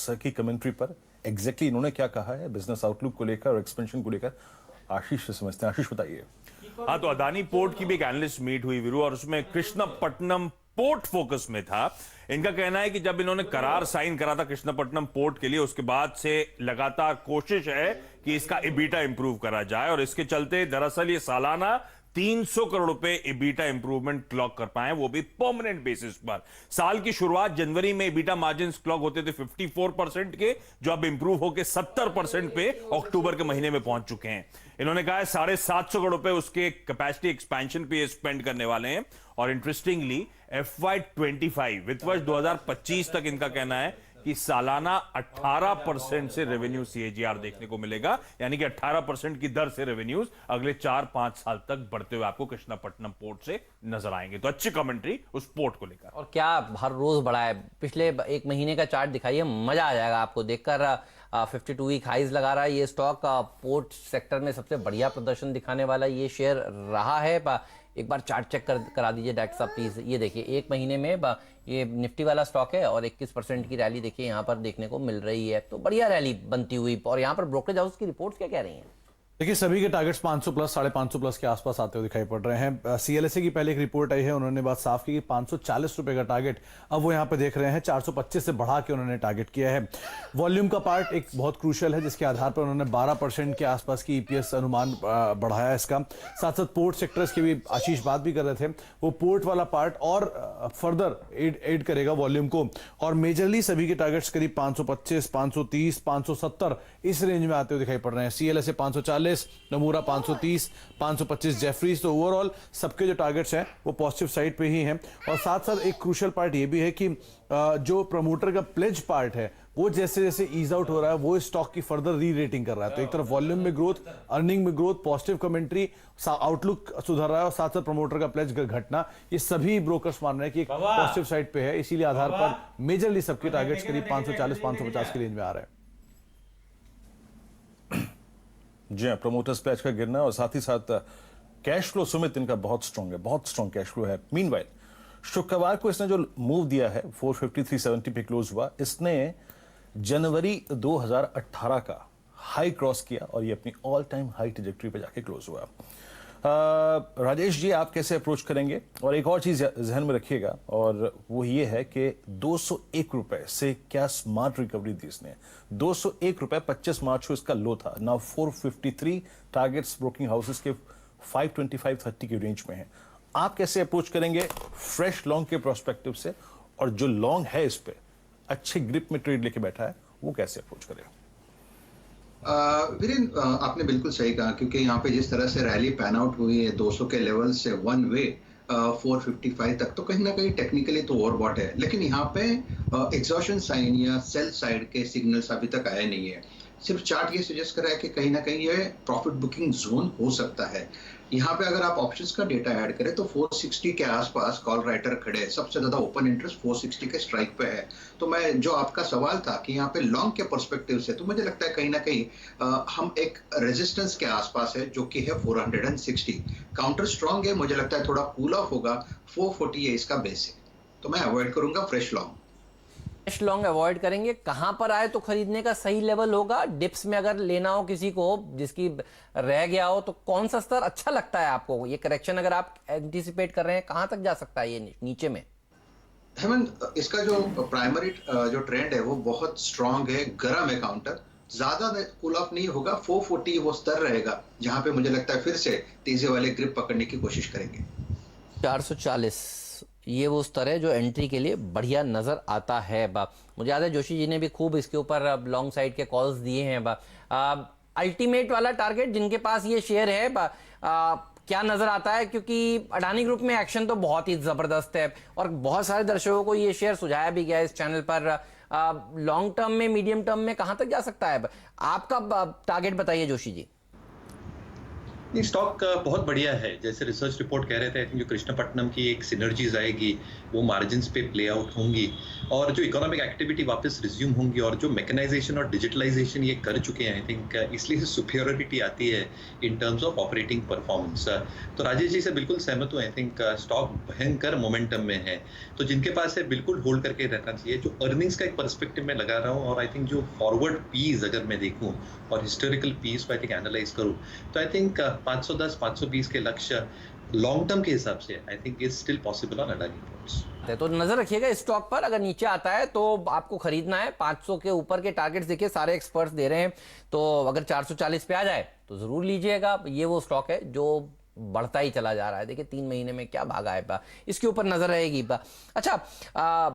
Sir की commentary पर exactly इन्होंने क्या कहा है बिजनेस आउटलुक को लेकर और एक्सपेंशन को लेकर आशीष से समझते हैं। आशीष बताइए। हाँ, तो अदानी पोर्ट की भी एक एनालिस्ट मीट हुई वीरू, और उसमें कृष्णपट्टनम पोर्ट फोकस में था। इनका कहना है कि जब इन्होंने करार साइन करा था कृष्णपट्टनम पोर्ट के लिए, उसके बाद से लगातार कोशिश है कि इसका इबीटा इंप्रूव करा जाए, और इसके चलते दरअसल ये सालाना 300 करोड़ रुपए इबीटा इंप्रूवमेंट क्लॉक कर पाए, वो भी परमानेंट बेसिस पर। साल की शुरुआत जनवरी में इबीटा मार्जिन क्लॉक होते थे 54% के, जो अब इंप्रूव होकर 70% पे अक्टूबर के महीने में पहुंच चुके हैं। इन्होंने कहा है 750 करोड़ रुपए उसके कैपेसिटी एक्सपेंशन पे स्पेंड करने वाले हैं। और इंटरेस्टिंगली FY25 वित्त वर्ष 2025 तक इनका कहना है कि सालाना 18% से रेवेन्यू CAGR देखने को मिलेगा, यानी कि 18% की दर से रेवेन्यूज अगले 4-5 साल तक बढ़ते हुए आपको कृष्णपट्टनम पोर्ट से नजर आएंगे। तो अच्छी कमेंट्री उस पोर्ट को लेकर। और क्या हर रोज बढ़ा है, पिछले एक महीने का चार्ट दिखाइए, मजा आ जाएगा आपको देखकर। 52 वीक हाइज लगा रहा है ये स्टॉक। पोर्ट सेक्टर में सबसे बढ़िया प्रदर्शन दिखाने वाला ये शेयर रहा है। एक बार चार्ट चेक करा दीजिए डॉक्टर साहब प्लीज। ये देखिए एक महीने में ये निफ्टी वाला स्टॉक है और 21% की रैली देखिए यहाँ पर देखने को मिल रही है। तो बढ़िया रैली बनती हुई। और यहाँ पर ब्रोकरेज हाउस की रिपोर्ट्स क्या कह रही हैं? देखिए सभी के टारगेट्स 500 प्लस 550 प्लस के आसपास आते हुए दिखाई पड़ रहे हैं। CLSA की पहले एक रिपोर्ट आई है, उन्होंने बात साफ की कि 540 रुपए का टारगेट अब वो यहाँ पे देख रहे हैं 425 से बढ़ा के उन्होंने टारगेट किया है। वॉल्यूम का पार्ट एक बहुत क्रूशियल है, जिसके आधार पर उन्होंने 12% के आसपास की EPS अनुमान बढ़ाया इसका। साथ साथ पोर्ट सेक्टर्स की भी आशीष बात भी कर रहे थे, वो पोर्ट वाला पार्ट और फर्दर एड करेगा वॉल्यूम को। और मेजरली सभी के टारगेट्स करीब 525, 530, 570 इस रेंज में आते हुए दिखाई पड़ रहे हैं। CLSA 540, नमूरा 530, 525 Jefferies. तो ओवरऑल सबके जो टारगेट्स हैं वो पॉजिटिव साइड पे ही हैं। और साथ साथ एक क्रूशियल पार्ट ये भी है कि जो प्रमोटर का प्लेज पार्ट है वो जैसे जैसे ईज आउट हो रहा है, वो स्टॉक की फर्दर री रेटिंग कर रहा है। तो एक तरफ वॉल्यूम में ग्रोथ, अर्निंग में ग्रोथ, पॉजिटिव कमेंट्री, आउटलुक सुधर रहा है, और साथ साथ प्रमोटर का प्लेज घटना, ये सभी ब्रोकर्स मान रहे हैं कि एक पॉजिटिव साइड पे है। इसीलिए आधार पर मेजरली सबके टारगेट्स करीब 540, 550 की रेंज में आ रहे हैं। जी हाँ, प्रमोटर्स प्लेज का गिरना और साथ ही साथ कैश फ्लो सुमित इनका बहुत स्ट्रांग है, बहुत स्ट्रांग कैश फ्लो है। मीनवाइल शुक्रवार को इसने जो मूव दिया है 450-370 पे क्लोज हुआ, इसने जनवरी 2018 का हाई क्रॉस किया और ये अपनी ऑल टाइम हाई ट्रैजेक्टरी पे जाके क्लोज हुआ। राजेश जी, आप कैसे अप्रोच करेंगे? और एक और चीज जहन में रखिएगा, और वो ये है कि 201 रुपए से क्या स्मार्ट रिकवरी दी इसने। 201 रुपए 25 मार्च को इसका लो था, नाउ 453। टारगेट्स ब्रोकिंग हाउसेस के 525-30 के रेंज में है। आप कैसे अप्रोच करेंगे फ्रेश लॉन्ग के प्रोस्पेक्टिव से, और जो लॉन्ग है इस पे अच्छे ग्रिप में ट्रेड लेके बैठा है, वो कैसे अप्रोच करेगा? वीरेन, आपने बिल्कुल सही कहा, क्योंकि यहाँ पे जिस तरह से रैली पैन आउट हुई है 200 के लेवल से वन वे 455 तक, तो कहीं ना कहीं टेक्निकली तो ओवरबॉट है। लेकिन यहाँ पे एग्जॉशन साइन या सेल साइड के सिग्नल्स अभी तक आए नहीं है। सिर्फ चार्ट ये सजेस्ट कर रहा है कि कहीं ना कहीं ये प्रॉफिट बुकिंग जोन हो सकता है। यहाँ पे अगर आप ऑप्शंस का डेटा ऐड करें तो 460 के आसपास कॉल राइटर खड़े हैं। सबसे ज्यादा ओपन इंटरेस्ट 460 के स्ट्राइक पे है। तो मैं जो आपका सवाल था कि यहाँ पे लॉन्ग के पर्सपेक्टिव से, तो मुझे लगता है कहीं ना कहीं हम एक रेजिस्टेंस के आसपास है, जो कि है 460। काउंटर स्ट्रॉन्ग है, मुझे लगता है थोड़ा कूल ऑफ होगा। 440 है इसका बेसिक, तो मैं अवॉइड करूंगा fresh long. Fresh long avoid करेंगे। कहां पर आए तो खरीदने का सही लेवल होगा? डिप्स में अगर लेना हो किसी को जिसकी रह गया हो, तो कौन सा स्तर अच्छा लगता है आपको? ये करेक्शन अगर आप एंटिसिपेट कर रहे हैं, कहां तक जा सकता है ये नीचे में? हेमंत, इसका जो प्राइमरी जो ट्रेंड है वो बहुत स्ट्रांग है, गर्म है। काउंटर ज्यादा कूल ऑफ नहीं होगा। 440 वो स्तर रहेगा जहां पे मुझे लगता है फिर से तेजी वाले ग्रिप पकड़ने की कोशिश करेंगे। 440 ये वो स्तर है जो एंट्री के लिए बढ़िया नजर आता है। मुझे याद है जोशी जी ने भी खूब इसके ऊपर लॉन्ग साइड के कॉल्स दिए हैं। अल्टीमेट वाला टारगेट जिनके पास ये शेयर है, क्या नजर आता है? क्योंकि अडानी ग्रुप में एक्शन तो बहुत ही जबरदस्त है और बहुत सारे दर्शकों को ये शेयर सुझाया भी गया है इस चैनल पर। लॉन्ग टर्म में, मीडियम टर्म में कहां तक जा सकता है? आपका टारगेट बताइए जोशी जी। नहीं, स्टॉक बहुत बढ़िया है। जैसे रिसर्च रिपोर्ट कह रहे थे, आई थिंक जो कृष्णपट्टनम की एक सिनर्जीज आएगी वो मार्जिन्स पे प्ले आउट होंगी, और जो इकोनॉमिक एक्टिविटी वापस रिज्यूम होंगी, और जो मैकेनाइजेशन और डिजिटलाइजेशन ये कर चुके हैं, आई थिंक इसलिए सुपीरियरिटी आती है in terms of operating performance. तो राजेश जी से बिल्कुल सहमत हूँ। आई थिंक स्टॉक भयंकर मोमेंटम में है, तो जिनके पास है बिल्कुल होल्ड करके रहना चाहिए। जो अर्निंग्स का एक पर्सपेक्टिव में लगा रहा हूँ, और आई थिंक जो फॉरवर्ड पीज अगर मैं देखूँ और हिस्टोरिकल पीज को आई थिंक एनालाइज करूँ, तो आई थिंक 510 520 के लक्ष्य लॉन्ग टर्म के हिसाब से I think is still possible on Adani ports. तो नजर रखिएगा इस स्टॉक पर, अगर नीचे आता है तो आपको खरीदना है। 500 के ऊपर के टारगेट्स देखिए सारे एक्सपर्ट्स दे रहे हैं, तो अगर 440 पे आ जाए तो जरूर लीजिएगा। ये वो स्टॉक है जो बढ़ता ही चला जा रहा है। देखिए 3 महीने में क्या भागा है, इसके ऊपर नजर रहेगी। अच्छा,